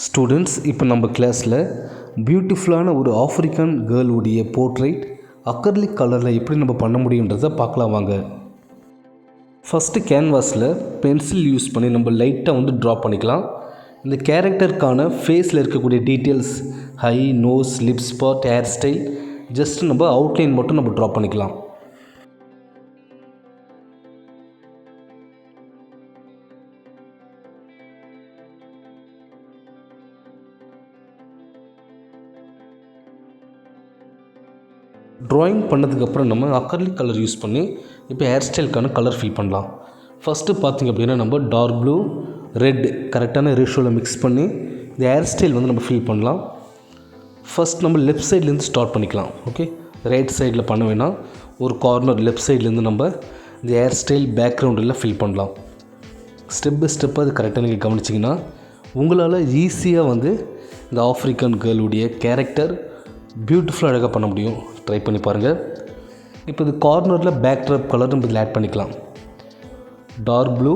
Students, இப்போ நம்ம கிளாஸில் பியூட்டிஃபுல்லான ஒரு ஆஃப்ரிக்கன் கேர்ளுடைய போர்ட்ரைட் அக்ரிலிக் கலரில் எப்படி நம்ம பண்ண முடியுன்றதை பார்க்கலாம் வாங்க. ஃபஸ்ட்டு கேன்வாஸில் பென்சில் யூஸ் பண்ணி நம்ம லைட்டாக ட்ரா பண்ணிக்கலாம். இந்த கேரக்டருக்கான ஃபேஸில் இருக்கக்கூடிய details, eye, nose, lip spot, hair style, just நம்ம அவுட்லைன் மட்டும் நம்ம ட்ரா பண்ணிக்கலாம். ட்ராயிங் பண்ணதுக்கப்புறம் நம்ம அக்ரிலிக் கலர் யூஸ் பண்ணி இப்போ ஹேர் ஸ்டைலுக்கான கலர் ஃபில் பண்ணலாம். ஃபஸ்ட்டு பார்த்திங்க அப்படின்னா நம்ம டார்க் ப்ளூ, ரெட் கரெக்டான ரேஷியோவில் மிக்ஸ் பண்ணி இந்த ஹேர் ஸ்டைல் நம்ம ஃபில் பண்ணலாம். ஃபஸ்ட் நம்ம லெஃப்ட் சைட்லேருந்து ஸ்டார்ட் பண்ணிக்கலாம். ஓகே, ரைட் சைடில் பண்ண வேணாம், ஒரு கார்னர் லெஃப்ட் சைட்லேருந்து நம்ம இந்த ஹேர் ஸ்டைல் பேக்ரவுண்டில் ஃபில் பண்ணலாம். ஸ்டெப் பை ஸ்டெப்பாக அது கரெக்டாக நீங்கள் கவனிச்சிங்கன்னா உங்களால் ஈஸியாக இந்த ஆஃப்ரிக்கன் கேர்ளுடைய கேரக்டர் பியூட்டிஃபுல்லாக அழகாக பண்ண முடியும். ட்ரை பண்ணி பாருங்கள். இப்போ இது கார்னரில் பேக் ட்ராப் கலர் நம்ம இதில் ஆட் பண்ணிக்கலாம். Dark blue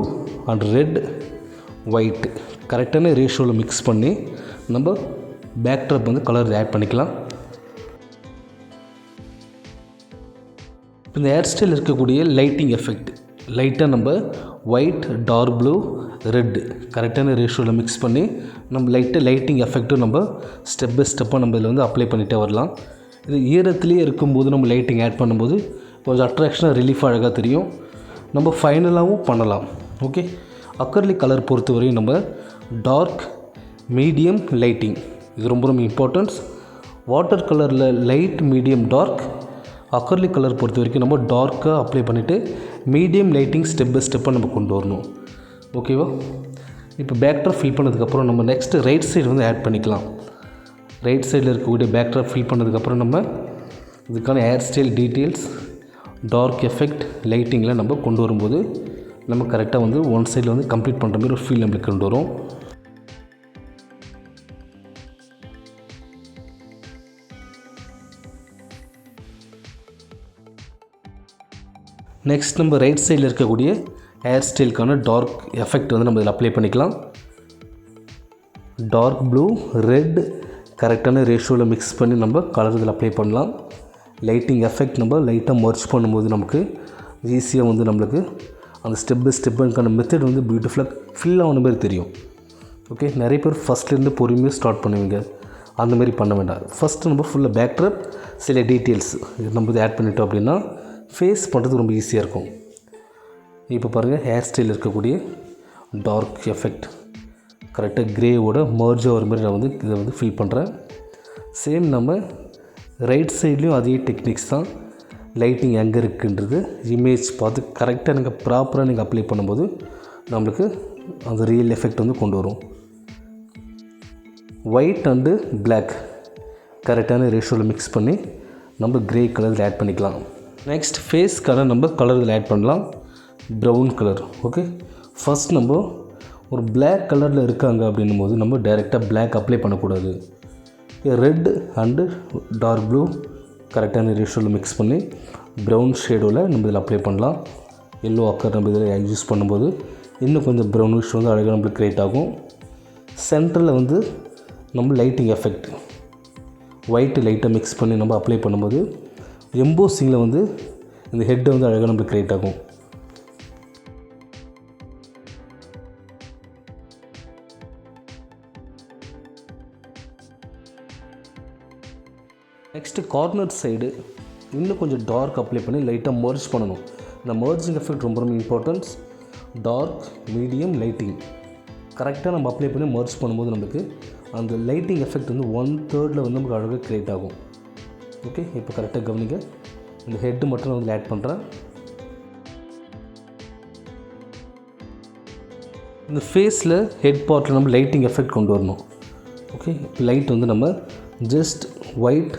and red, white கரெக்டான ரேஷியோவில் மிக்ஸ் பண்ணி நம்ம பேக் ட்ராப் கலர் ஆட் பண்ணிக்கலாம். இந்த ஹேர் ஸ்டைல் இருக்கக்கூடிய லைட்டிங் எஃபெக்ட் லைட்டாக நம்ம ஒயிட், டார்க் ப்ளூ, ரெட் கரெக்டான ரேஷியோவில் மிக்ஸ் பண்ணி நம்ம லைட்டிங் எஃபெக்ட்டும் நம்ம ஸ்டெப் பை ஸ்டெப்பாக நம்ம இதில் அப்ளை பண்ணிகிட்டே வரலாம். இது ஈரத்துலேயே இருக்கும்போது நம்ம லைட்டிங் ஆட் பண்ணும்போது கொஞ்சம் அட்ராக்ஷனாக ரிலீஃபாக அழகாக தெரியும். நம்ம ஃபைனலாகவும் பண்ணலாம். ஓகே, அக்ரிலிக் கலர் பொறுத்தவரையும் நம்ம டார்க், மீடியம், லைட்டிங் இது ரொம்ப இம்பார்ட்டன்ஸ். வாட்டர் கலரில் light, medium, dark. Acrylic colour பொறுத்த வரைக்கும் நம்ம டார்க்காக அப்ளை பண்ணிவிட்டு மீடியம் லைட்டிங் ஸ்டெப் பை ஸ்டெப்பாக நம்ம கொண்டு வரணும். ஓகேவா? இப்போ பேக் ட்ராப் ஃபில் பண்ணதுக்கப்புறம் நம்ம நெக்ஸ்ட்டு ரைட் சைடு ஆட் பண்ணிக்கலாம். ரைட் சைடில் இருக்கக்கூடிய பேக் ட்ராப் ஃபில் பண்ணதுக்கப்புறம் நம்ம இதுக்கான hair style details, dark effect, லைட்டிங்கில் நம்ம கொண்டு வரும்போது நம்ம கரெக்டாக ஒன் சைடில் கம்ப்ளீட் பண்ணுற மாதிரி ஒரு ஃபீல் நம்மளுக்கு கொண்டு வரும். நெக்ஸ்ட் நம்ம ரைட் சைடில் இருக்கக்கூடிய ஹேர் ஸ்டைலுக்கான டார்க் எஃபெக்ட் நம்ம இதில் அப்ளை பண்ணிக்கலாம். டார்க் ப்ளூ, ரெட் கரெக்டான ரேஷியோவில் மிக்ஸ் பண்ணி நம்ம கலர் இதில் அப்ளை பண்ணலாம். லைட்டிங் எஃபெக்ட் நம்ம லைட்டாக மர்ச் பண்ணும்போது நமக்கு ஈஸியாக நம்மளுக்கு அந்த ஸ்டெப் பை ஸ்டெப்புக்கான மெத்தட் பியூட்டிஃபுல்லாக ஃபில் ஆன மாதிரி தெரியும். ஓகே, நிறைய பேர் ஃபஸ்ட்லேருந்து பொறுமையாக ஸ்டார்ட் பண்ணுவீங்க, அந்த மாதிரி பண்ண வேண்டாம். ஃபஸ்ட்டு நம்ம ஃபுல்லாக பேக் ட்ராப், சில டீட்டெயில்ஸ் நம்ம ஆட் பண்ணிட்டோம் அப்படின்னா ஃபேஸ் பண்ணுறது ரொம்ப ஈஸியாக இருக்கும். இப்போ பாருங்கள், ஹேர் ஸ்டைல் இருக்கக்கூடிய டார்க் எஃபெக்ட் கரெக்டாக க்ரேவோட மர்ஜ் ஆகிற மாதிரி நான் இதை ஃபில் பண்ணுறேன். சேம் நம்ம ரைட் சைட்லேயும் அதே டெக்னிக்ஸ் தான். லைட்டிங் எங்கே இருக்குன்றது இமேஜ் பார்த்து கரெக்டாக நீங்கள் ப்ராப்பராக நீங்கள் அப்ளை பண்ணும்போது நம்மளுக்கு அந்த ரியல் எஃபெக்ட் கொண்டு வரும். ஒயிட் அண்டு பிளாக் கரெக்டான ரேஷியோவில் மிக்ஸ் பண்ணி நம்ம க்ரே கலரில் ஆட் பண்ணிக்கலாம். நெக்ஸ்ட் ஃபேஸ்க்கான நம்ம கலர் இதில் ஆட் பண்ணலாம். Brown colour. ஓகே, ஃபஸ்ட் நம்ம ஒரு பிளாக் கலரில் இருக்காங்க அப்படின்னும் போது நம்ம டைரெக்டாக பிளாக் அப்ளை பண்ணக்கூடாது. ரெட் அண்டு டார்க் ப்ளூ கரெக்டான ரேஷியோவில் மிக்ஸ் பண்ணி ப்ரௌன் ஷேடோவில் நம்ம இதில் அப்ளை பண்ணலாம். எல்லோ அக்கர் நம்ம இதில் யூஸ் பண்ணும்போது இன்னும் கொஞ்சம் ப்ரௌனிஷ் அழகாக நம்மளுக்கு க்ரியேட் ஆகும். சென்டரில் நம்ம லைட்டிங் எஃபெக்ட் ஒயிட்டு லைட்டாக மிக்ஸ் பண்ணி நம்ம அப்ளை பண்ணும்போது எம்போசிங்கில் இந்த ஹெட்டை அழகாக நம்மளுக்கு க்ரியேட் ஆகும். நெக்ஸ்ட்டு கார்னர் சைடு இன்னும் கொஞ்சம் டார்க் அப்ளை பண்ணி லைட்டாக மர்ஜ் பண்ணணும். இந்த மர்ஜிங் எஃபெக்ட் ரொம்ப இம்பார்ட்டன்ஸ். டார்க், மீடியம், லைட்டிங் கரெக்டாக நம்ம அப்ளை பண்ணி மர்ஜ் பண்ணும்போது நமக்கு அந்த லைட்டிங் எஃபெக்ட் 1/3 நமக்கு அழகாக க்ரியேட் ஆகும். ஓகே, இப்போ கரெக்டாக கவனிங்க. இந்த ஹெட்டு மட்டும் நான் ஆட் பண்ணுறேன். இந்த ஃபேஸில் ஹெட் பார்ட்டில் நம்ம லைட்டிங் எஃபெக்ட் கொண்டு வரணும். ஓகே, லைட் நம்ம ஜஸ்ட் ஒயிட்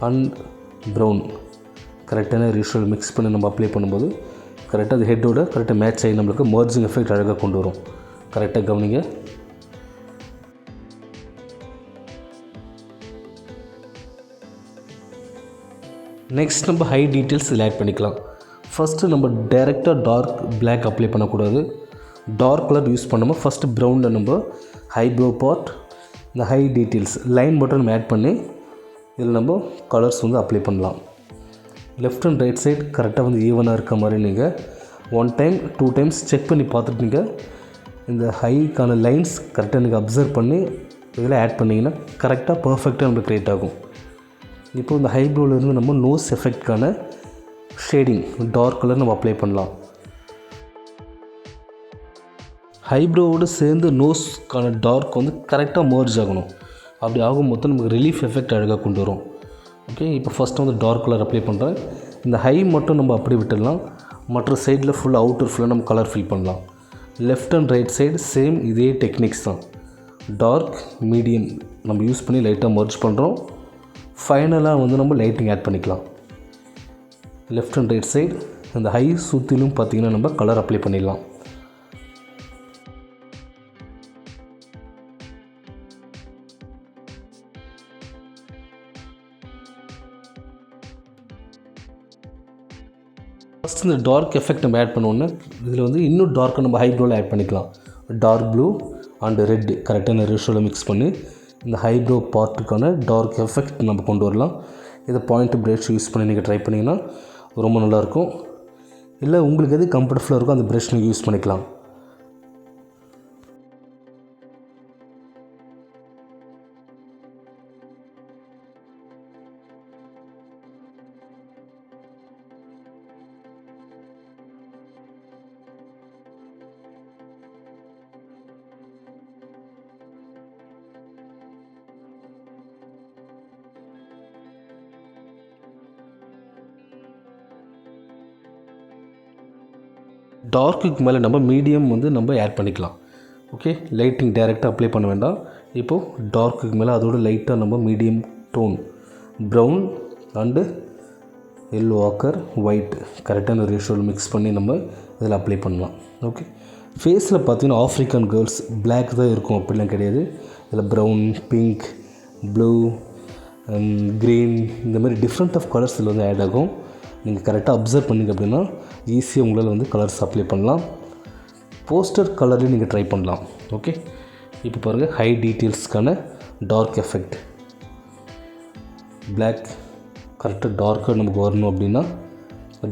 அண்ட் ப்ரௌன் கரெக்டான ரேஷியோவில் மிக்ஸ் பண்ணி நம்ம அப்ளை பண்ணும்போது கரெக்டாக அது ஹெட்டோட கரெக்டாக மேட்ச் ஆகி நம்மளுக்கு மர்ஜிங் எஃபெக்ட் அழகாக கொண்டு வரும். கரெக்டாக கவனிங்க. நெக்ஸ்ட் நம்ம ஹை டீட்டெயில்ஸ் இதில் ஆட் பண்ணிக்கலாம். ஃபஸ்ட்டு நம்ம டைரெக்டாக டார்க் பிளாக் அப்ளை பண்ணக்கூடாது. டார்க் கலர் யூஸ் பண்ணாமல் ஃபஸ்ட்டு ப்ரௌனில் நம்ம ஹைப்ரோ பார்ட், இந்த ஹை டீட்டெயில்ஸ் லைன் மட்டும் நம்ம ஆட் பண்ணி இதில் நம்ம கலர்ஸ் வந்து அப்ளை பண்ணலாம். லெஃப்ட் அண்ட் ரைட் சைடு கரெக்டாக வந்து ஈவனாக இருக்க மாதிரி நீங்கள் 1 டைம் 2 டைம்ஸ் செக் பண்ணி பார்த்துட்டு நீங்கள் இந்த ஹைக்கான லைன்ஸ் கரெக்டாக நீங்கள் அப்சர்வ் பண்ணி இதில் ஆட் பண்ணிங்கன்னா கரெக்டாக பர்ஃபெக்டாக நமக்கு க்ரியேட் ஆகும். இப்போ இந்த ஹைப்ரோலேருந்து நம்ம நோஸ் எஃபெக்ட்கான ஷேடிங் டார்க் கலர் நம்ம அப்ளை பண்ணலாம். ஹைப்ரோவோடு சேர்ந்து நோஸ்க்கான டார்க் வந்து கரெக்டாக மர்ஜ் ஆகணும். அப்படி ஆகும்போது நமக்கு ரிலீஃப் எஃபெக்ட் அழகாக கொண்டு வரும். ஓகே, இப்போ ஃபஸ்ட்டு வந்து டார்க் கலர் அப்ளை பண்ணுறேன். இந்த ஹை மட்டும் நம்ம அப்படி விட்டுடலாம். மற்ற சைடில் ஃபுல் அவுட்டர் ஃபுல்லாக நம்ம கலர் ஃபில் பண்ணலாம். Left and right side same இதே டெக்னிக்ஸ் தான். டார்க் மீடியம் நம்ம யூஸ் பண்ணி லைட்டாக மர்ஜ் பண்ணுறோம். ஃபைனலாக வந்து நம்ம லைட்டிங் ஆட் பண்ணிக்கலாம். லெஃப்ட் அண்ட் ரைட் சைடு இந்த ஹை சுற்றிலும் பார்த்திங்கன்னா நம்ம கலர் அப்ளை பண்ணிடலாம். ஃபஸ்ட் இந்த டார்க் எஃபெக்ட் நம்ம ஆட் பண்ணோன்னே இதில் வந்து இன்னும் டார்க்காக நம்ம ஹைப்ரோவில் ஆட் பண்ணிக்கலாம். டார்க் ப்ளூ அண்டு ரெட் கரெக்டான ரேஷியோவில் மிக்ஸ் பண்ணி இந்த ஹைப்ரோ பார்ட்டுக்கான டார்க் எஃபெக்ட் நம்ம கொண்டு வரலாம். இதை பாயிண்ட் ப்ரஷ் யூஸ் பண்ணி நீங்கள் ட்ரை பண்ணிங்கன்னா ரொம்ப நல்லாயிருக்கும். இல்லை உங்களுக்கு எது கம்ஃபர்டபுளாக இருக்கோ அந்த ப்ரஷ் நீங்கள் யூஸ் பண்ணிக்கலாம். டார்க்குக்கு மேலே நம்ம மீடியம் வந்து நம்ம ஆட் பண்ணிக்கலாம். ஓகே, லைட்டிங் டைரெக்டாக அப்ளை பண்ண வேண்டாம். இப்போது டார்க்குக்கு மேலே அதோட லைட்டாக நம்ம medium tone brown and yellow ochre white கரெக்டான ரேஷியோவில் மிக்ஸ் பண்ணி நம்ம இதில் அப்ளை பண்ணலாம். ஓகே, ஃபேஸில் பார்த்தீங்கன்னா ஆஃப்ரிக்கன் கேர்ள்ஸ் பிளாக் தான் இருக்கும் அப்படிலாம் கிடையாது. இதில் ப்ரௌன், பிங்க், ப்ளூ, க்ரீன் இந்த மாதிரி டிஃப்ரெண்ட் ஆஃப் கலர்ஸ் இதில் வந்து ஆட் ஆகும். நீங்கள் கரெக்டாக அப்சர்வ் பண்ணிங்க அப்படின்னா ஈஸியாக உங்களால் வந்து கலர்ஸ் அப்ளை பண்ணலாம். போஸ்டர் கலரையும் நீங்கள் ட்ரை பண்ணலாம். ஓகே, இப்போ பாருங்கள் ஹை டீட்டெயில்ஸ்க்கான டார்க் எஃபெக்ட் பிளாக் கரெக்டாக டார்க்காக நமக்கு வரணும் அப்படின்னா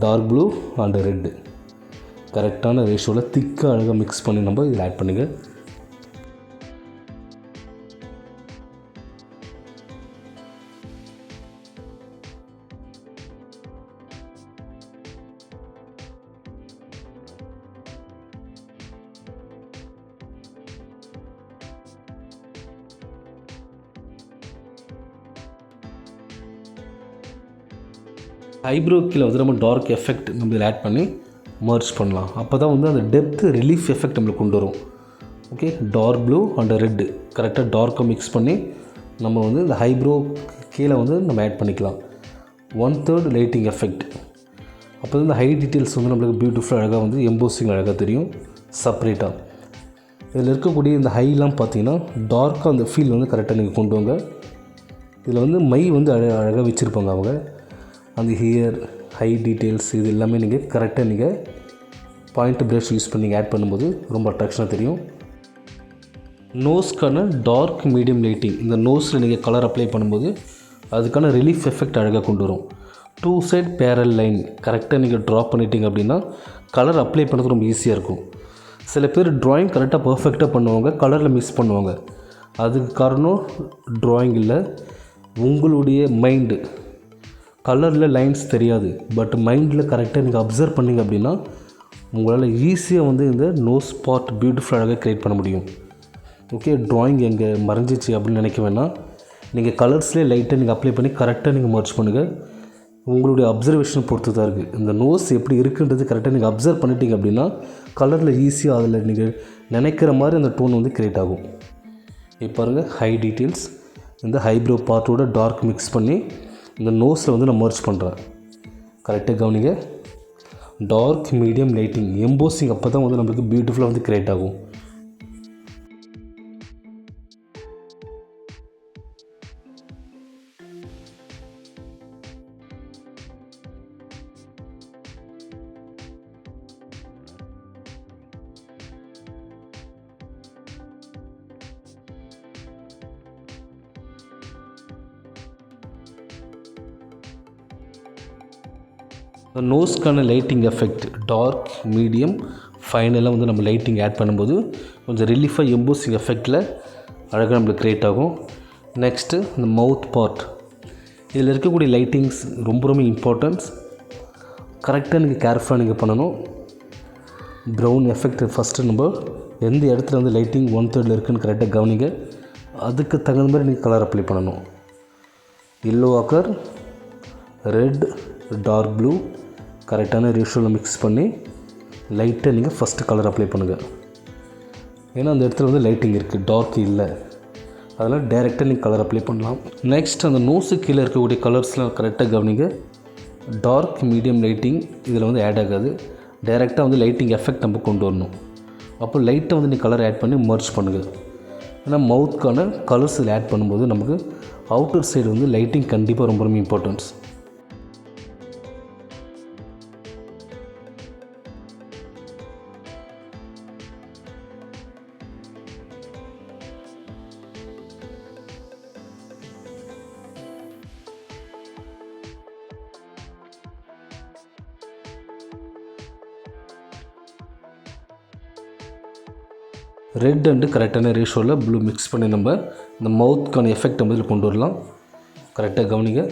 டார்க் ப்ளூ அண்ட் ரெட்டு கரெக்டான ரேஷியோவில் திக்காக அழகாக மிக்ஸ் பண்ணி நம்ம இதில் ஆட் பண்ணுங்கள். ஐப்ரோ கீழே வந்து நம்ம டார்க் எஃபெக்ட் நம்ம இதில் ஆட் பண்ணி மர்ஜ் பண்ணலாம். அப்போ தான் வந்து அந்த டெப்த் ரிலீஃப் எஃபெக்ட் நம்மளுக்கு கொண்டு வரும். Okay, dark blue and red கரெக்டாக டார்க்காக மிக்ஸ் பண்ணி நம்ம வந்து இந்த ஐப்ரோ கீழே வந்து நம்ம ஆட் பண்ணிக்கலாம். 1/3 லைட்டிங் எஃபெக்ட். அப்போ தான் இந்த ஹை டீட்டெயில்ஸ் வந்து நம்மளுக்கு பியூட்டிஃபுல்லாக அழகாக வந்து எம்போசிங் அழகாக தெரியும் செப்பரேட்டாக. இதில் இருக்கக்கூடிய இந்த ஹைலாம் பார்த்தீங்கன்னா டார்க்காக அந்த ஃபீல் வந்து கரெக்டாக நீங்கள் கொண்டு வாங்க. இதில் வந்து மை வந்து அழகாக வச்சுருப்பாங்க அவங்க. அந்த ஹியர் ஹை டீட்டெயில்ஸ் இது எல்லாமே நீங்கள் கரெக்டாக நீங்கள் பாயிண்ட் ப்ரஷ் யூஸ் பண்ணி ஆட் பண்ணும்போது ரொம்ப அட்ராக்ஷனாக தெரியும். நோஸ்க்கான டார்க் மீடியம் லைட்டிங் இந்த நோஸில் நீங்கள் கலர் அப்ளை பண்ணும்போது அதுக்கான ரிலீஃப் எஃபெக்ட் அழகாக கொண்டு வரும். 2 சைட் பேரல் லைன் கரெக்டாக நீங்கள் ட்ரா பண்ணிட்டீங்க அப்படின்னா கலர் அப்ளை பண்ணுறது ரொம்ப ஈஸியாக இருக்கும். சில பேர் ட்ராயிங் கரெக்டாக பர்ஃபெக்டாக பண்ணுவாங்க, கலரில் மிஸ் பண்ணுவாங்க. அதுக்கு காரணம் ட்ராயிங் இல்லை, உங்களுடைய மைண்டு. கலரில் லைன்ஸ் தெரியாது, பட் மைண்டில் கரெக்டாக நீங்கள் அப்சர்வ் பண்ணிங்க அப்படின்னா உங்களால் ஈஸியாக வந்து இந்த நோஸ் பார்ட் பியூட்டிஃபுல் அழகாக க்ரியேட் பண்ண முடியும். ஓகே, ட்ராயிங் எங்கே மறைஞ்சிச்சு அப்படின்னு நினைக்க வேணாம். நீங்கள் கலர்ஸ்லேயே லைட்டாக நீங்கள் அப்ளை பண்ணி கரெக்டாக நீங்கள் மர்ஜ் பண்ணுங்கள். உங்களுடைய அப்சர்வேஷனை பொறுத்து தான் இருக்குது. இந்த நோஸ் எப்படி இருக்குன்றது கரெக்டாக நீங்கள் அப்சர்வ் பண்ணிட்டீங்க அப்படின்னா கலரில் ஈஸியாக அதில் நீங்கள் நினைக்கிற மாதிரி அந்த டோன் வந்து க்ரியேட் ஆகும். இப்போ பாருங்கள் ஹை டீட்டெயில்ஸ் இந்த ஹைப்ரோ பார்ட்டோட டார்க் மிக்ஸ் பண்ணி இந்த நோஸில் வந்து நான் மர்ஜ் பண்ணுறேன். கரெக்டாக கவனிங்க, டார்க் மீடியம் லைட்டிங் எம்போசிங் அப்போ தான் வந்து நம்மளுக்கு பியூட்டிஃபுல்லாக வந்து க்ரியேட் ஆகும். நோஸ்க்கான லைட்டிங் எஃபெக்ட் டார்க் மீடியம் ஃபைனலாக வந்து நம்ம லைட்டிங் ஆட் பண்ணும்போது கொஞ்சம் ரிலீஃபாக எம்போசிங் எஃபெக்டில் அழகாக நம்மளுக்கு க்ரியேட் ஆகும். நெக்ஸ்ட்டு இந்த மவுத் பார்ட், இதில் இருக்கக்கூடிய லைட்டிங்ஸ் ரொம்ப ரொம்ப இம்பார்ட்டன்ஸ். கரெக்டாக நீங்கள் கேர்ஃபுல்லாக நீங்கள் பண்ணணும். ப்ரௌன் எஃபெக்ட் ஃபஸ்ட்டு நம்ம எந்த இடத்துல வந்து லைட்டிங் 1/3 இருக்குதுன்னு கரெக்டாக கவனிங்க. அதுக்கு தகுந்த மாதிரி நீங்கள் கலர் அப்ளை பண்ணணும். எல்லோ ஆக்கர், ரெட், டார்க் ப்ளூ கரெக்டான ரேஷியோவில் மிக்ஸ் பண்ணி லைட்டாக நீங்கள் ஃபஸ்ட்டு கலர் அப்ளை பண்ணுங்கள். ஏன்னா அந்த இடத்துல வந்து லைட்டிங் இருக்குது, டார்க் இல்லை, அதனால் டைரெக்டாக நீங்கள் கலர் அப்ளை பண்ணலாம். நெக்ஸ்ட் அந்த நோஸு கீழே இருக்கக்கூடிய கலர்ஸ்லாம் கரெக்டாக கவனிங்க. டார்க் மீடியம் லைட்டிங் இதில் வந்து ஆட் ஆகாது. டைரெக்டாக வந்து லைட்டிங் எஃபெக்ட் நம்ம கொண்டு வரணும். அப்போ லைட்டை வந்து நீங்கள் கலர் ஆட் பண்ணி மர்ஜ் பண்ணுங்கள். ஏன்னா மவுத்துக்கான கலர்ஸ் இதில் ஆட் பண்ணும்போது நமக்கு அவுட்டர் சைடு வந்து லைட்டிங் கண்டிப்பாக ரொம்ப ரொம்ப இம்பார்ட்டன்ஸ். ரெட் அண்டு கரெக்டான ரேஷியோவில் ப்ளூ மிக்ஸ் பண்ணி நம்ம இந்த மவுத்துக்கான எஃபெக்ட் நம்ம இதில் கொண்டு வரலாம். கரெக்டாக கவனிங்க.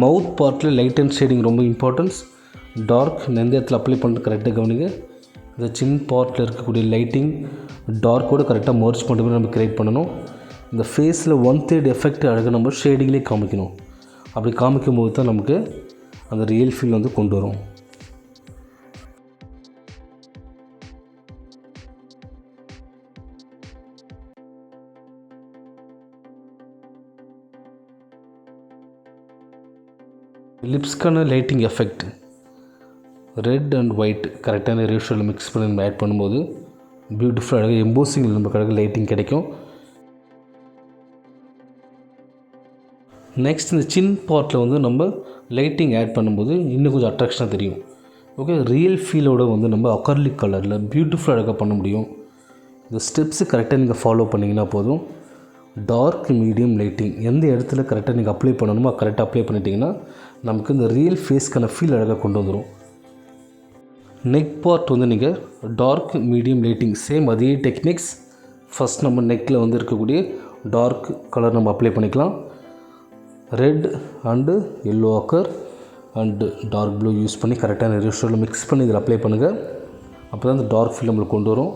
மவுத் பார்ட்டில் லைட் அண்ட் ஷேடிங் ரொம்ப இம்பார்ட்டன்ஸ். டார்க் எந்த இடத்துல அப்ளை பண்ணுறது கரெக்டாக கவனிங்க. இந்த சின் பார்ட்டில் இருக்கக்கூடிய லைட்டிங் டார்க்கோடு கரெக்டாக மர்ஜ் பண்ணுற மாதிரி நம்ம க்ரியேட் பண்ணணும். இந்த ஃபேஸில் 1/3 எஃபெக்ட் அழகாக நம்ம ஷேடிங்லேயே காமிக்கணும். அப்படி காமிக்கும் போது தான் நமக்கு அந்த ரியல் ஃபீல் வந்து கொண்டு வரும். லிப்ஸ்க்கான lighting effect red and white கரெக்டான ரேஷியோவில் மிக்ஸ் பண்ணி நம்ம ஆட் பண்ணும்போது பியூட்டிஃபுல் அழகாக எம்போசிங்கில் நமக்கு அழகாக லைட்டிங் கிடைக்கும். நெக்ஸ்ட் இந்த சின் பார்ட்டில் வந்து நம்ம லைட்டிங் ஆட் பண்ணும்போது இன்னும் கொஞ்சம் அட்ராக்ஷனாக தெரியும். ஓகே, ரியல் ஃபீலோடு வந்து நம்ம அக்கர்லிக் கலரில் பியூட்டிஃபுல் அழகாக பண்ண முடியும். இந்த ஸ்டெப்ஸு கரெக்டாக நீங்கள் ஃபாலோ பண்ணிங்கன்னா போதும். டார்க் மீடியம் லைட்டிங் எந்த இடத்துல கரெக்டாக நீங்கள் அப்ளை பண்ணணுமோ கரெக்டாக அப்ளை பண்ணிட்டீங்கன்னா நமக்கு இந்த ரியல் ஃபேஸ்க்கான ஃபீல் அழகாக கொண்டு வந்துடும். நெக் பார்ட் வந்து நீங்கள் டார்க் மீடியம் லைட்டிங் சேம் அதே டெக்னிக்ஸ். ஃபஸ்ட் நம்ம நெக்கில் வந்து இருக்கக்கூடிய டார்க் கலர் நம்ம அப்ளை பண்ணிக்கலாம். Red and yellow ochre and dark blue use பண்ணி கரெக்டான ரேஷியோவில் மிக்ஸ் பண்ணி இதில் அப்ளை பண்ணுங்கள். அப்போ தான் இந்த டார்க் ஃபீல் நம்மளுக்கு கொண்டு வரும்.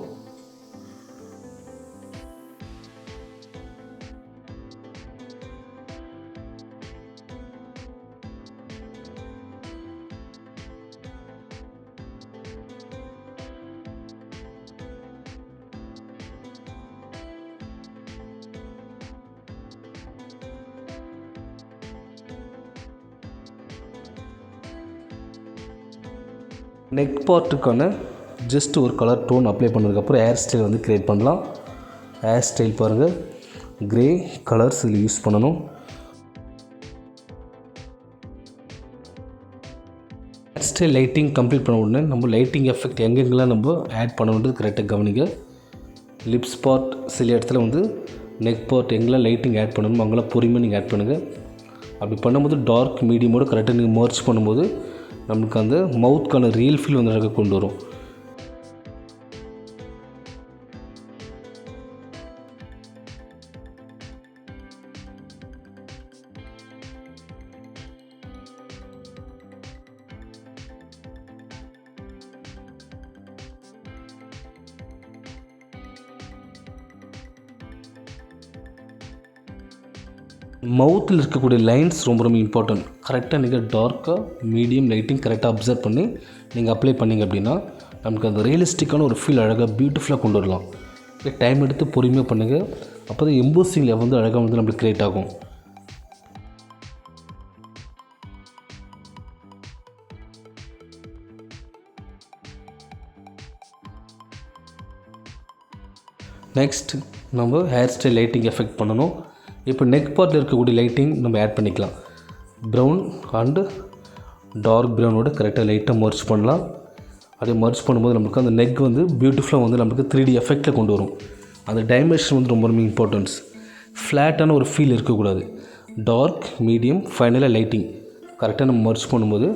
நெக் பார்ட்டுக்கான ஜஸ்ட் ஒரு கலர் டோன் அப்ளை பண்ணதுக்கப்புறம் ஹேர் ஸ்டைல் வந்து க்ரியேட் பண்ணலாம். ஹேர் ஸ்டைல் பாருங்கள், க்ரே கலர்ஸ் இதில் யூஸ் பண்ணணும். ஹேர் ஸ்டைல் லைட்டிங் கம்ப்ளீட் பண்ண உடனே நம்ம லைட்டிங் எஃபெக்ட் எங்கெங்கெல்லாம் நம்ம ஆட் பண்ணணுன்றது கரெக்டாக கவனிங்க. லிப்ஸ் பார்ட் சில இடத்துல வந்து நெக் பார்ட் எங்கெல்லாம் லைட்டிங் ஆட் பண்ணணுமோ அங்கெல்லாம் பொறுமையாக நீங்கள் ஆட் பண்ணுங்கள். அப்படி பண்ணும்போது டார்க் மீடியமோடு கரெக்டாக நீங்கள் மர்ஜ் பண்ணும்போது நம்மளுக்கு அந்த மவுத்துக்கான ரியல் ஃபீல் வந்து அழகாக கொண்டு வரும். மவுத்தில் இருக்கக்கூடிய லைன்ஸ் ரொம்ப ரொம்ப இம்பார்ட்டன்ட். கரெக்டாக நீங்கள் டார்க்காக மீடியம் லைட்டிங் கரெக்டாக அப்சர்வ் பண்ணி நீங்கள் அப்ளை பண்ணிங்க அப்படின்னா நமக்கு அந்த ரியலிஸ்டிக்கான ஒரு ஃபீல் அழகாக பியூட்டிஃபுல்லாக கொண்டு வரலாம். டைம் எடுத்து பொறுமையாக பண்ணுங்கள். அப்போ தான் எம்போசிங் லெவல் வந்து அழகாக வந்து நம்மளுக்கு க்ரியேட் ஆகும். நெக்ஸ்ட் நம்ம ஹேர் ஸ்டைல் லைட்டிங் எஃபெக்ட் பண்ணணும். இப்போ நெக் பார்ட்டில் இருக்கக்கூடிய லைட்டிங் நம்ம ஆட் பண்ணிக்கலாம். ப்ரௌன் அண்டு டார்க் ப்ரௌனோட கரெக்டாக லைட்டாக மர்ஜ் பண்ணலாம். அப்படியே மர்ஜ் பண்ணும்போது நமக்கு அந்த நெக் வந்து பியூட்டிஃபுல்லாக வந்து நமக்கு 3D எஃபெக்டில் கொண்டு வரும். அந்த டைமென்ஷன் வந்து ரொம்ப ரொம்ப இம்பார்ட்டன்ஸ். ஃப்ளாட்டான ஒரு ஃபீல் இருக்கக்கூடாது. டார்க் மீடியம் ஃபைனலாக லைட்டிங் கரெக்டாக நம்ம மர்ஜ் பண்ணும்போது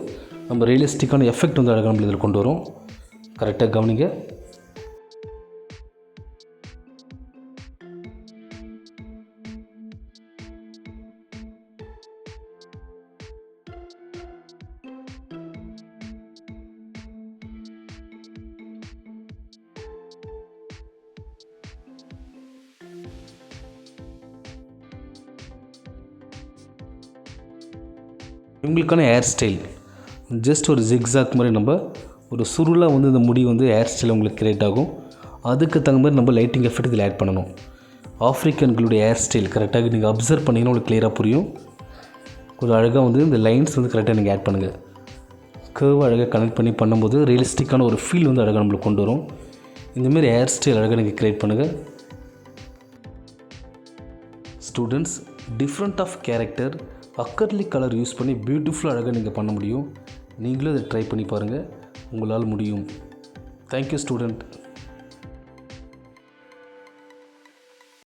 நம்ம ரியலிஸ்டிக்கான எஃபெக்ட் வந்து அழகாக நம்ம இதில் கொண்டு வரும். கரெக்டாக கவனிங்க. இவங்களுக்கான ஹேர் ஸ்டைல் ஜஸ்ட் ஒரு ஜிக்ஸாக் மாதிரி நம்ம ஒரு சுருளாக வந்து இந்த முடி வந்து ஹேர் ஸ்டைல் உங்களுக்கு க்ரியேட் ஆகும். அதுக்கு தகுந்த மாதிரி நம்ம லைட்டிங் எஃபெக்ட் இதில் ஆட் பண்ணணும். ஆஃப்ரிக்கன்களுடைய ஹேர் ஸ்டைல் கரெக்டாக நீங்கள் அப்சர்வ் பண்ணிங்கன்னா உங்களுக்கு கிளியராக புரியும். ஒரு அழகாக வந்து இந்த லைன்ஸ் வந்து கரெக்டாக நீங்கள் ஆட் பண்ணுங்கள். கர்வ் அழகாக கனெக்ட் பண்ணி பண்ணும்போது ரியலிஸ்டிக்கான ஒரு ஃபீல் வந்து அழகாக நம்மளுக்கு கொண்டு வரும். இந்தமாரி ஹேர் ஸ்டைல் அழகாக நீங்கள் க்ரியேட் பண்ணுங்கள். Students, different of character acrylic colour use பண்ணி பியூட்டிஃபுல்லாக அழகாக நீங்கள் பண்ண முடியும். நீங்களும் அதை ட்ரை பண்ணி பாருங்கள். உங்களால் முடியும். Thank you student.